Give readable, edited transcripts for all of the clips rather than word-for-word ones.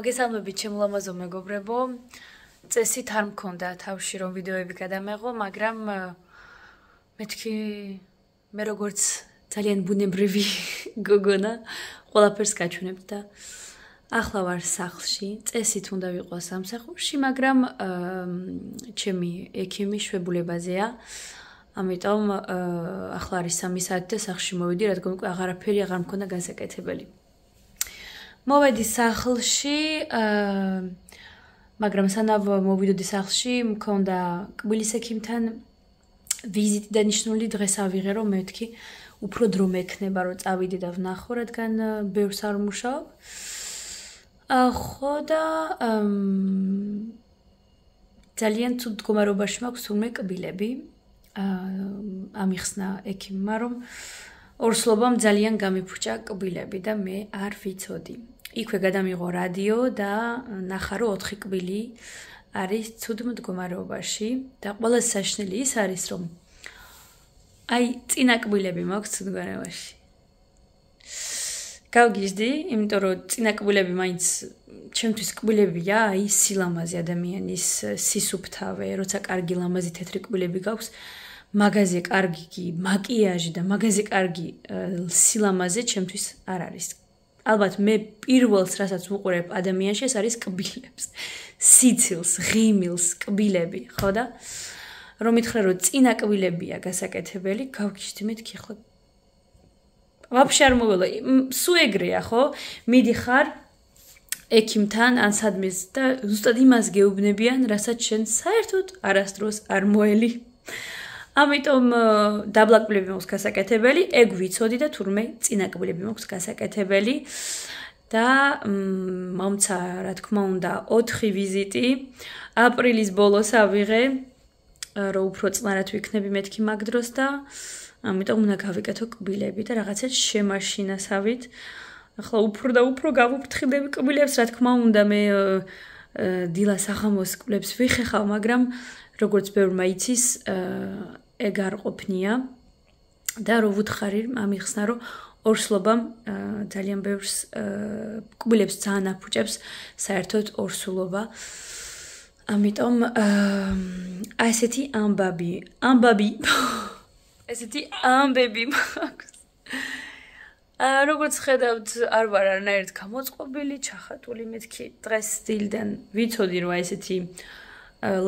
მოგესალმებით ჩემლამაზო მეგობრებო. წესით არ მქონდა თავში რომ ვიდეოები გადამეღო, მაგრამ მეთქი მე როგორც ძალიან ბუნებრივი გოგონა ყველაფერს გაჩვენებ და ახლა ვარ სახლში. წესით უნდა ვიყო სამსახურში, მაგრამ ჩემი ექიმი შვებულებაზეა. ამიტომ ახლა არის 3 საათი და სახლში მოვიდი, რადგან უკვე აღარაფერი აღარ მქონდა განსაკეთებელი. მოვედი სახლში, მაგრამ სანამ მოვიდოდი სახლში, მქონდა კბილის ექიმთან ვიზიტი და ნიშნული დღეს ავიღე, რომ მეთქი უფრო დრო მექნება, რომ წავიდი და ვნახო, რადგან ბევრს არ ვმუშაობ. ხო და ძალიან ცუდ მდგომარეობაში მაქვს თურმე კბილები. ამიხსნა ექიმმა, რომ ორსლობამ ძალიან გამიფრჭა კბილები და მე არ ვიცოდი. იქვე გადამიღო რადიო და ნახა, რომ 4 კბილი არის ცუდ მდგომარეობაში და ყველაზე საშნელი ის არის, რომ აი წინა კბილები მაქვს ცუდ მდგომარეობაში. გავგიჟდი, იმიტომ რომ წინა კბილები მაინც ჩემთვის კბილებია, აი სილამაზე ადამიანის სისუფთავე, როცა კარგი ლამაზი თეთრი კბილები გაქვს, მაგაზე კარგი მაკიაჟი და მაგაზე კარგი სილამაზე ჩემთვის არ არის. ალბათ მე პირველს რასაც ვუყურებ ადამიანში ეს არის კბილებს. სიცილს, ღიმილს, კბილები, ხო და რომ მითხრა რომ წინა კბილებია გასაკეთებელი, გავგიჟდი მეთქი ხო. ვაფშე არ მოველა, სულ ეგრეა, ხო? მიდიხარ ექიმთან ან სადმეს და ზუსტად იმას გეუბნებიან, რასაც შენ საერთოდ არასდროს არ მოელი. ამიტომ დაბლა კბილები მაქვს გასაკეთებელი, ეგ ვიცოდი და თურმე წინა კბილები მაქვს გასაკეთებელი და მომცა, რა თქმა უნდა, 4 ვიზიტი. აპრილის ბოლოს ავიღე, რომ უფრო წნარად ვიქნები მეთქი მაგ დროს და ამიტომ უნდა გავიკეთო კბილები და რაღაცა შემაშინასავით. ახლა უფრო და უფრო გავუფრთხილდები კბილებს, რა თქმა უნდა, მე დილას აღამოს კბილებს ვიხეხავ, მაგრამ როგორც ბევრმა იცის, ეგ არ ყოფნია და რო ვუთხარი, ამიხსნა, რომ ორსლობამ ძალიან ბევრს კბილებს ძალიან აფუჭებს საერთოდ ორსულობა. ამიტომ ასეთი ამბები ესეთი ამბები მაქვს. როგორც ხედავთ, არ ვარ არანაირად გამოწყობილი, ჩახატული მეთქი დღეს დილიდან ვიცოდი, რომ ესეთი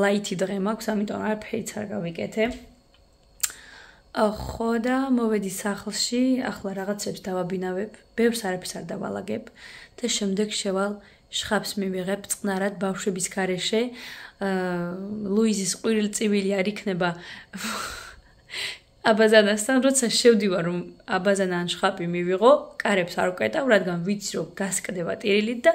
ლაითი დღე მაქვს, ამიტომ არაფერიც არ გავიკეთე. ხო და მოვედი სახლში, ახლა რაღაცებს დავაბინავებ, ბევრს არაფერს არ დავალაგებ და შემდეგ შევალ შხაპს მივიღებ წყნარად ბავშვების გარეშე. ლუიზის ყვირილწივილი არ იქნება აბაზანასთან, როცა შევდივარ, რომ აბაზანა ან შხაპი მივიღო, კარებს არ ვკეტავ, რადგან ვიცი, რომ გასკდება ტირილით და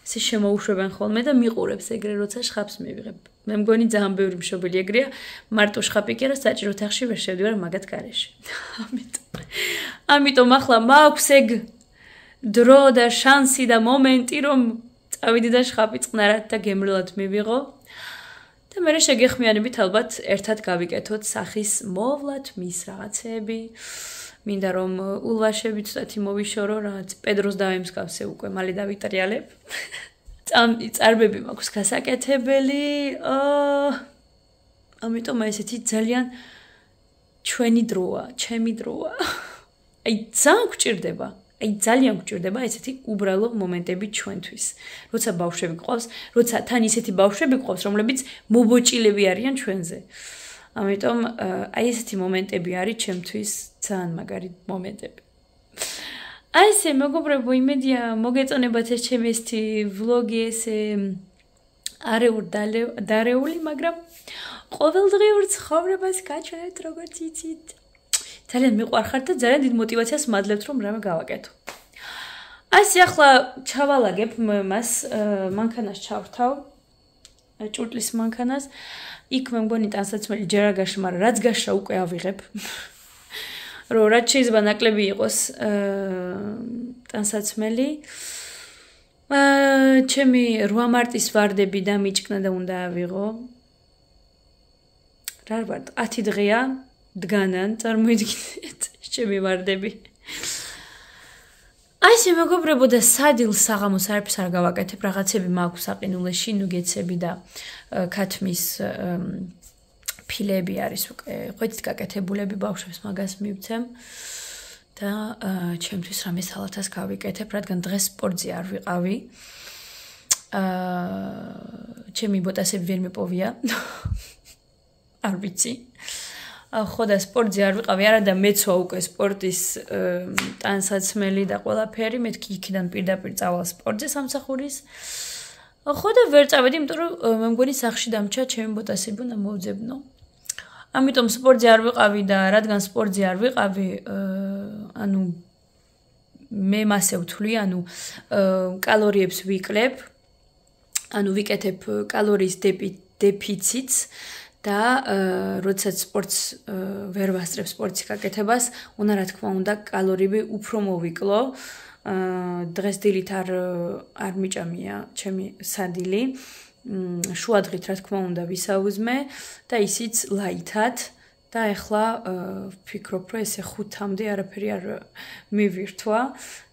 ესე შემოუშვებენ ხოლმე და მიყურებს ეგრე, როცა შხაპს მივიღებ. მე მგონი ძალიან ბევრი მშობელი ეგრეა, მარტო შხაპი კი არა, საჭირო ოთახში ვერ შევდივარ მაგათ გარეშე. ამიტომ ახლა მაქვს ეგ დრო და შანსი და მომენტი, რომ წავიდი და შხაპი წყნარად და გემრიელად მივიღო. და მე შეგეხმიანებით ალბათ ერთად გავიკეთოთ სახის მოვლათ მის რაღაცეები. მინდა რომ ულვაშები ცოტათი მოვიშორო, რაღაც პედროს დავემსგავსე უკვე, მალე დავიტრიალებ. წარბები მაქვს გასაკეთებელი. ამიტომ ესეთი ძალიან ჩვენი დროა, ჩემი დროა. აი ძალიან გვჭირდება ესეთი უბრალო მომენტები ჩვენთვის. როცა ბავშვები გყავს, როცა თან ისეთი ბავშვები გყავს, რომლებიც მობოჭილები არიან ჩვენზე. ამიტომ აი ესეთი მომენტები არის ჩემთვის ძალიან მაგარი მომენტები. აი ესე მეგობრებო, იმედია მოგეწონებათ ეს ჩემი ესეთი ვლოგი, ესე არეული, მაგრამ ყოველდღიურ ცხოვრებას გაჩვენებთ, როგორც იცით. ძალიან მიყვარხართ და ძალიან დიდ мотивაციას მადლებთ, რომ რამე გავაკეთო. ასე ახლა ჩავალაგებ მას, მანქანას ჩავრთავ, ჭურტლის მანქანას. იქ მე მგონი ტანსაცმელი ჯერ არ გაშა, მაგრამ რაც გაშა უკვე ავიღებ. რომ რაც შეიძლება ნაკლები იყოს ტანსაცმელი. ჩემი 8 მარტის ვარდები დამიჭკნა და უნდა ავიღო. რა ვარ, 10 დღეა დგანან, წარმოიდგინეთ, ჩემი ვარდები. აი აი ესე მეგობრებო და სადილს საღამოს არაფერს არ გავაკეთებ, რაღაცები მაქვს საყინულეში, ნუგეტსები და ქათმის ფილები არის უკვე ხვეთით გაკეთებულები, ბავშვებს მაგას მივცემ და ჩემთვის რამე სალათას გავიკეთებ, რადგან დღეს სპორტზე არ ვიყავი. ჩემი ბოტასები ვერ მიპოვია. არ ვიცი. ხო და სპორტზე არ ვიყავი, არა და მეცვა უკვე სპორტის ტანსაცმელი და ყველაფერი, მე იქიდან პირდაპირ წავალ სპორტზე სამსახურის. ხო და ვერ წავედი, იმიტომ რომ მე მგონი სახლში დამჭა ჩემი ბოტასები უნდა მოვძებნო. ამიტომ სპორტზე არ ვიყავი და რადგან სპორტზე არ ვიყავი, ანუ მე მასე ვთვლი, ანუ კალორიებს ვიკლებ, ანუ ვიკეთებ კალორიის დეფიციტს და როდესაც სპორტს ვერ ვასწრებ სპორტის გაკეთებას, უნდა რა თქმა უნდა კალორიები უფრო მოვიკლო. დღეს დილით არ მიჭამია ჩემი სადილი. შუადღით რა თქმა უნდა ვისაუზმე და ისიც ლაითად და ეხლა ვფიქრობ რომ ესე 5-მდე არაფერი არ მივირთვა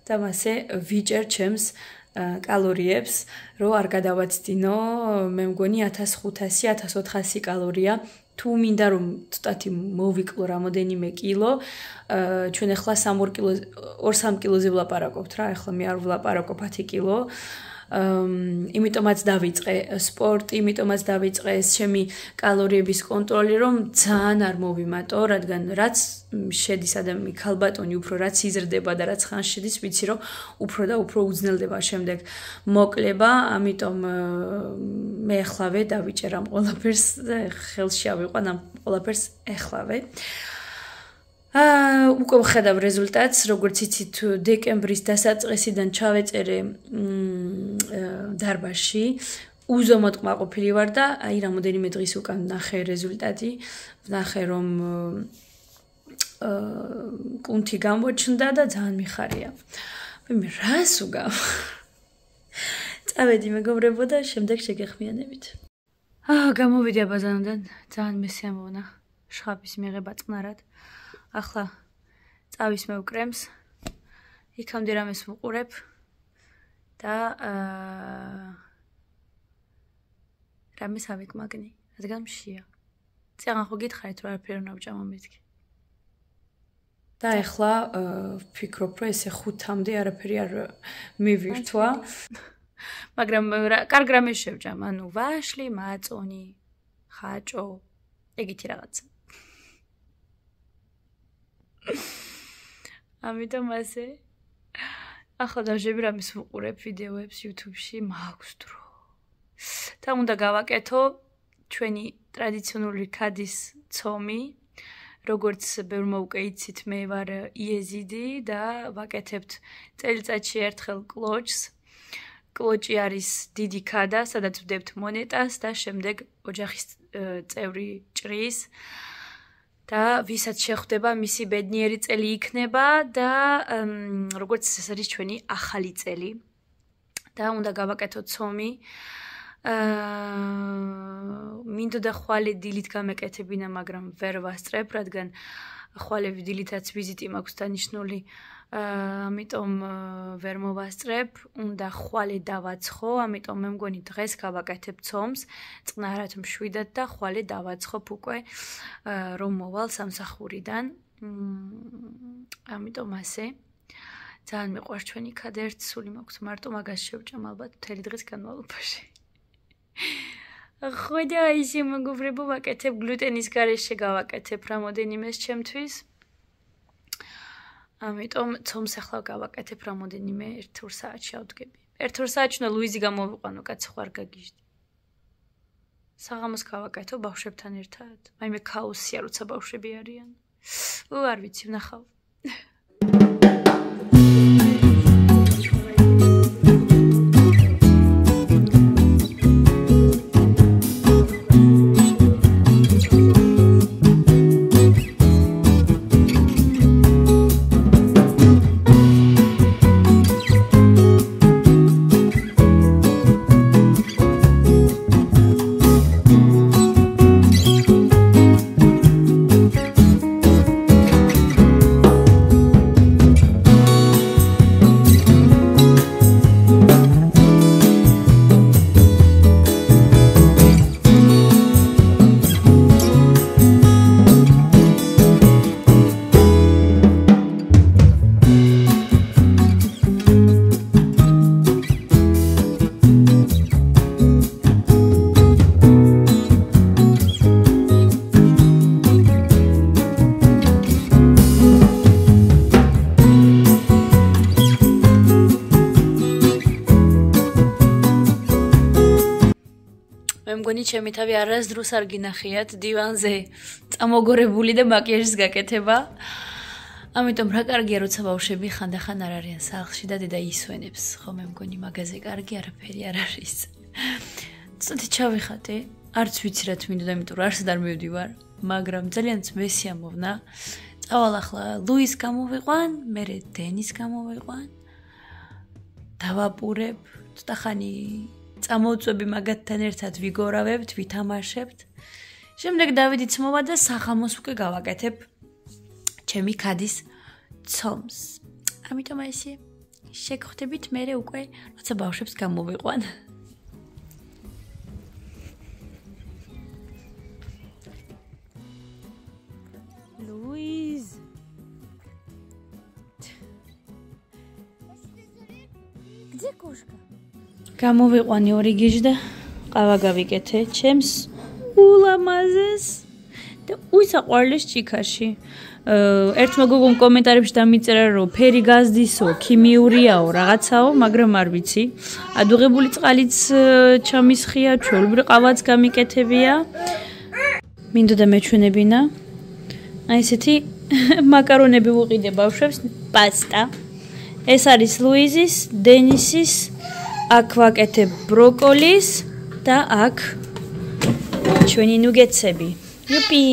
და მასე ვიჭერ ჩემს კალორიებს, რომ არ გადავაცდინო, მე მგონი 1500-1400 კალორია. თუ მინდა რომ ცოტათი მოვიკლო რამოდენიმე კილო, ჩვენ ეხლა 2-3 კილოზე ვლაპარაკობთ რა, ეხლა მე არ ვლაპარაკობ 10 კილო. იმიტომაც დავიწყე სპორტი, იმიტომაც დავიწყე ჩემი კალორიების კონტროლი, რომ ძალიან არ მოვიმატო, რადგან რაც შედის ადამიანი ქალბატონი, უფრო რაც იზრდება და რაც ხანს შედის, ვიცი რომ უფრო და უფრო უძნელდება შემდეგ მოკლება, ამიტომ მე ახლავე დავიჭერ ამ ყველაფერს, ხელში ავიყვან ამ ყველაფერს ახლავე. უკვე ვხედავ რეზულტატს, როგორც იცით, დეკემბრის დასაწყისიდან ჩავეწერე დარბაზში. უზომოდ კმაყოფილი ვარ და აი რამოდენიმე დღის უკან ვნახე რეზულტატი. ვნახე რომ კუნთი გამოჩნდა და ძალიან მიხარია. მე რას უგავ? წავედი მეგობრებო და შემდეგ შეგეხმიანებით. გამოვიდი აბაზანიდან, ძალიან მესიამოვნა შხაპის მიღება წყნარად. ახლა წავისმევ კრემს, იქამდე რამეს ვუყურებ და რამეს ავიკმაგნი, რადგან მშია. წეგან ხო გითხარით რომ არაფერი უნდა ვჭამო მეთქი. და ახლა ვფიქრობ რომ ესე 5-მდე არაფერი არ მივირთვა. მაგრამ კარგ რამეს შევჭამ, ანუ ვაშლი, მაწონი, ხაჭო, ეგეთი რაღაცა. ამიტომ ასე ახლა დავჟები რამის ვუყურებ ვიდეოებს YouTube-ში, მაქვს დრო. და უნდა გავაკეთო ჩვენი ტრადიციონული ქადის ცომი, როგორც ბევრ მოვუკეიცით, მე ვარ იეზიდი და ვაკეთებთ წელიწადში ერთხელ კლოჩს. კლოჩი არის დიდი ქადა, სადაც ვდებთ მონეტას და შემდეგ ოჯახის წევრი ჭრის. და ვისაც შეხვდება მისი ბედნიერი წელი იქნება და როგორც ეს არის ჩვენი ახალი წელი და უნდა გავაკეთოთ ცომი. მინდოდა ხვალე დილით გამეკეთებინა, მაგრამ ვერ ვასწრებ, რადგან ხვალები დილითაც ვიზიტი მაქვს დანიშნული, ამიტომ ვერ მოვასწრებ, უნდა ხვალე დავაცხო, ამიტომ მე მგონი დღეს გავაკეთებ ცომს, წყნარად მშვიდად და ხვალე დავაცხობ უკვე, რომ მოვალ სამსახურიდან. ამიტომ ასე. ძალიან მიყვარს ჩვენი ქადა, ერთი სული მაქვს, მარტო მაგას შევჭამ ალბათ მთელი დღის განმავლობაში. ხო და ისე მეგობრებო, ვაკეთებ გლუტენის გარეშე გავაკეთებ რამოდენიმეს ჩემთვის. ამიტომ ცომს ახლა გავაკეთებ რამოდენიმე 1-2 საათში ავდგები. 1-2 საათში უნდა ლუიზი გამოვიყვანო, კაცი ხო არ გაგიჟდი. საღამოს გავაკეთო ბავშვებთან ერთად. აი მე ქაოსია, როცა ბავშვები არიან. არ ვიცი, ვნახავ. მგონი ჩემი თავი არასდროს არ გინახიათ დივანზე წამოგორებული და მაკიაჟის გაკეთება. ამიტომ რა კარგია როცა ბავშვები ხანდახან არ არიან სახლში და დედა ისვენებს. ხომ მე მგონი მაგაზე კარგი არაფერი არ არის. ცოტა ჩავიხატე, არც ვიცი რა თმინდა, იმიტომ რომ არსად არ მივდივარ, მაგრამ ძალიან მესი ამოვნა. წავალ ახლა ლუის გამოვიყვან, მერე დენის გამოვიყვან. დავაპურებ, ცოტა ხანი წამოვწვევი მაგათთან ერთად ვიგორავებთ, ვითამაშებთ. შემდეგ დავიდიც მოვა და სახამოს უკვე გავაკეთებ ჩემი ქადის ცომს. ამიტომ ესე შეგხვდებით მერე უკვე, როცა ბავშვებს გამოვიყვან. ლუიზ Где кошка? გამოვიყვანი ორი გიჟ და ყავა გავიკეთე ჩემს ულამაზეს და უისაყვარლეს ჭიქაში. ერთმა გოგომ კომენტარებში დამიწერა რომ ფერი გაზდისო, ქიმიურიაო, რაღაცაო, მაგრამ არ ვიცი. ადუღებული წყალიც ჩამისხია, ჩვეულებრივ ყავაც გამიკეთებია. მინდოდა მეჩვენებინა. აი ესეთი მაკარონები ვუყიდე ბავშვებს, პასტა. ეს არის ლუიზის, დენისის, აქ ვაკეთებ ბროკოლის და აქ ჩვენი ნუგეტსები. იუპი!